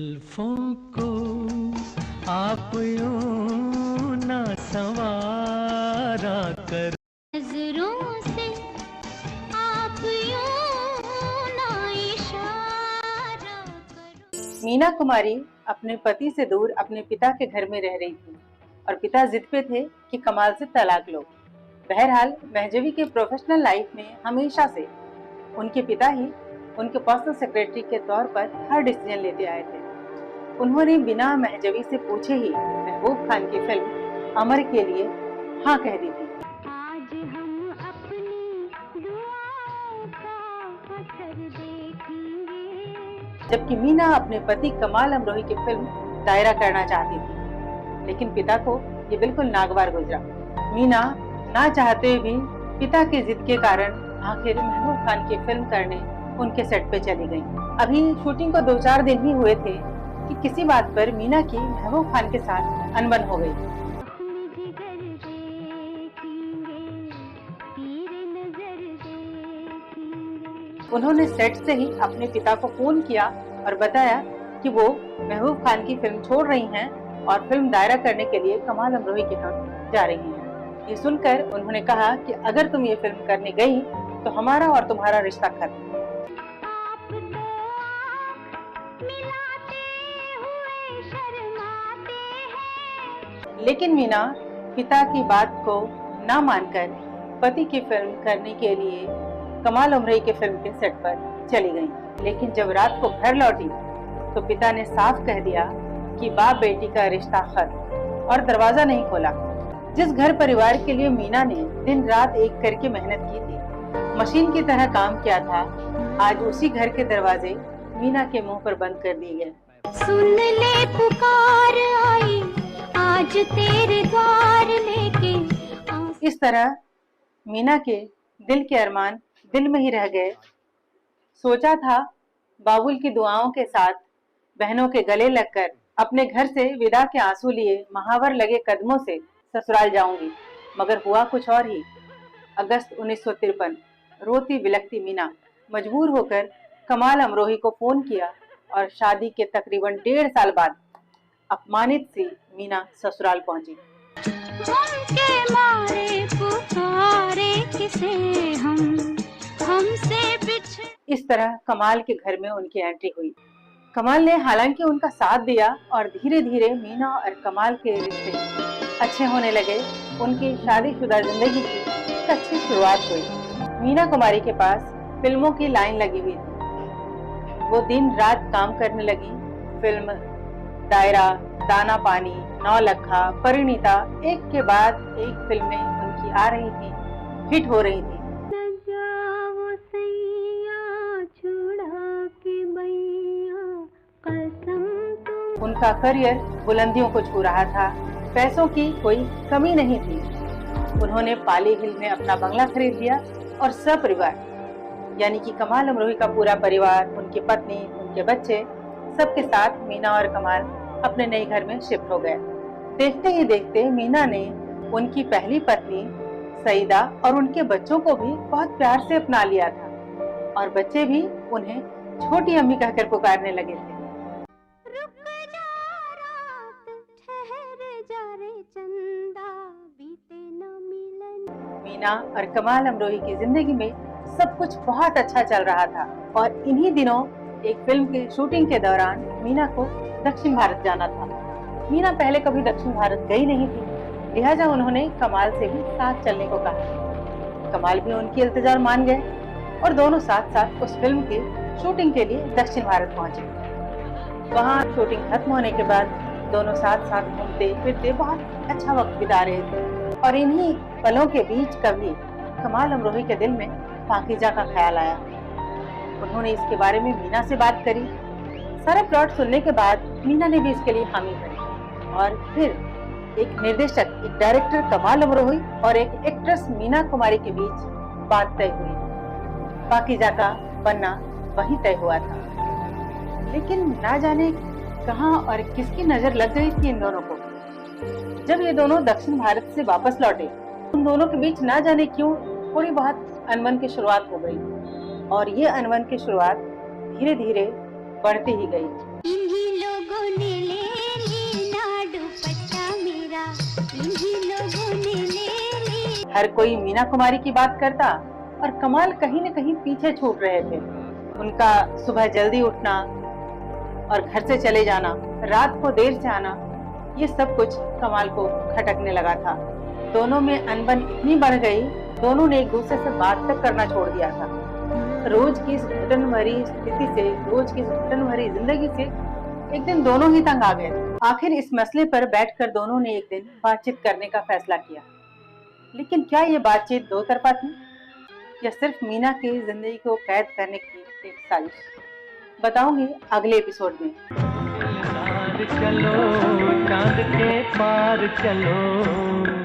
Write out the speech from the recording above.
जुल्फों को आप यूं ना संवारा कर, नजरों से आप यूं ना इशारा करो। मीना कुमारी अपने पति से दूर अपने पिता के घर में रह रही थी और पिता जिद पे थे कि कमाल से तलाक लो। बहरहाल महजवी के प्रोफेशनल लाइफ में हमेशा से उनके पिता ही उनके पर्सनल सेक्रेटरी के तौर पर हर डिसीजन लेते आए थे। उन्होंने बिना महजवी से पूछे ही महबूब खान की फिल्म अमर के लिए हाँ कह दी थी। आज हम अपनी दुआओं का असर देखेंगे। जबकि मीना अपने पति कमाल अमरोही की फिल्म दायरा करना चाहती थी, लेकिन पिता को ये बिल्कुल नागवार गुजरा। मीना ना चाहते भी पिता की जिद के कारण आखिर महबूब खान की फिल्म करने उनके सेट पे चली गई। अभी शूटिंग को 2-4 दिन ही हुए थे कि किसी बात पर मीना की महबूब खान के साथ अनबन हो गई। उन्होंने सेट से ही अपने पिता को फोन किया और बताया कि वो महबूब खान की फिल्म छोड़ रही हैं और फिल्म दायरा करने के लिए कमाल अमरोही के यहाँ जा रही हैं। ये सुनकर उन्होंने कहा कि अगर तुम ये फिल्म करने गई तो हमारा और तुम्हारा रिश्ता खत्म। लेकिन मीना पिता की बात को ना मानकर पति की फिल्म करने के लिए कमाल अमरोही के फिल्म के सेट पर चली गई। लेकिन जब रात को घर लौटी तो पिता ने साफ कह दिया कि बाप बेटी का रिश्ता खत्म और दरवाजा नहीं खोला। जिस घर परिवार के लिए मीना ने दिन रात एक करके मेहनत की थी, मशीन की तरह काम किया था, आज उसी घर के दरवाजे मीना के मुंह पर बंद कर दिए गए। सुन ले पुकार आई आज तेरे द्वार लेके। इस तरह मीना के दिल के अरमान दिल में ही रह गए। सोचा था बाबुल की दुआओं के साथ बहनों के गले लगकर अपने घर से विदा के आंसू लिए महावर लगे कदमों से ससुराल जाऊंगी, मगर हुआ कुछ और ही। अगस्त 1953 रोती बिलखती मीना मजबूर होकर कमाल अमरोही को फोन किया और शादी के तकरीबन 1.5 साल बाद अपमानित सी मीना ससुराल पहुंची। के मारे पुकारे किसे हमसे बिछड़। इस तरह कमाल के घर में उनकी एंट्री हुई। कमाल ने हालांकि उनका साथ दिया और धीरे धीरे मीना और कमाल के रिश्ते अच्छे होने लगे। उनकी शादीशुदा जिंदगी की एक अच्छी शुरुआत हुई। मीना कुमारी के पास फिल्मों की लाइन लगी हुई थी। वो दिन रात काम करने लगी। फिल्म दायरा, दाना पानी, नौलखा, परिणीता, एक के बाद एक फिल्में उनकी आ रही थी, हिट हो रही थी। उनका करियर बुलंदियों को छू रहा था। पैसों की कोई कमी नहीं थी। उन्होंने पाली हिल में अपना बंगला खरीद लिया और सपरिवार यानी कि कमाल अमरोही का पूरा परिवार, उनकी पत्नी, उनके बच्चे, सबके साथ मीना और कमाल अपने नए घर में शिफ्ट हो गए। देखते ही देखते मीना ने उनकी पहली पत्नी सईदा और उनके बच्चों को भी बहुत प्यार से अपना लिया था और बच्चे भी उन्हें छोटी अम्मी कहकर पुकारने लगे थे। मीना और कमाल अमरोही की जिंदगी में सब कुछ बहुत अच्छा चल रहा था और इन्हीं दिनों एक फिल्म की शूटिंग के दौरान मीना को दक्षिण भारत जाना था। मीना पहले कभी दक्षिण भारत गई नहीं थी, लिहाजा उन्होंने कमाल से भी साथ चलने को कहा। कमाल भी उनकी इल्तिजा मान गए और दोनों साथ साथ उस फिल्म की शूटिंग के लिए दक्षिण भारत पहुंचे। वहाँ शूटिंग खत्म होने के बाद दोनों साथ साथ घूमते फिरते बहुत अच्छा वक्त बिता रहे थे और इन्हीं पलों के बीच कभी कमाल अमरोही के दिल में पाकीज़ा का ख्याल आया। उन्होंने इसके बारे में मीना से बात करी। सारा प्लॉट सुनने के बाद मीना ने भी इसके लिए हामी भरी और फिर एक निर्देशक, एक डायरेक्टर कमाल अमरोही और एक एक्ट्रेस मीना कुमारी के बीच बात तय हुई। पाकीज़ा का बनना वही तय हुआ था। लेकिन ना जाने कहां और किसकी नजर लग गई थी इन दोनों को। जब ये दोनों दक्षिण भारत से वापस लौटे, उन दोनों के बीच ना जाने क्यों थोड़ी बहुत अनबन की शुरुआत हो गई और ये अनबन की शुरुआत धीरे धीरे बढ़ती ही गई। हर कोई मीना कुमारी की बात करता और कमाल कहीं न कहीं पीछे छूट रहे थे। उनका सुबह जल्दी उठना और घर से चले जाना, रात को देर से आना, ये सब कुछ कमाल को खटकने लगा था। दोनों में अनबन इतनी बढ़ गई, दोनों ने एक दूसरे से बात तक करना छोड़ दिया था। रोज की इस घुटन भरी स्थिति से, रोज की इस घुटन भरी जिंदगी से एक दिन दोनों ही तंग आ गए। आखिर इस मसले पर बैठकर दोनों ने एक दिन बातचीत करने का फैसला किया। लेकिन क्या ये बातचीत दो तरफा थी या सिर्फ मीना की जिंदगी को कैद करने की एक साजिश? बताऊंगी अगले एपिसोड में। चलो चांद के पार चलो।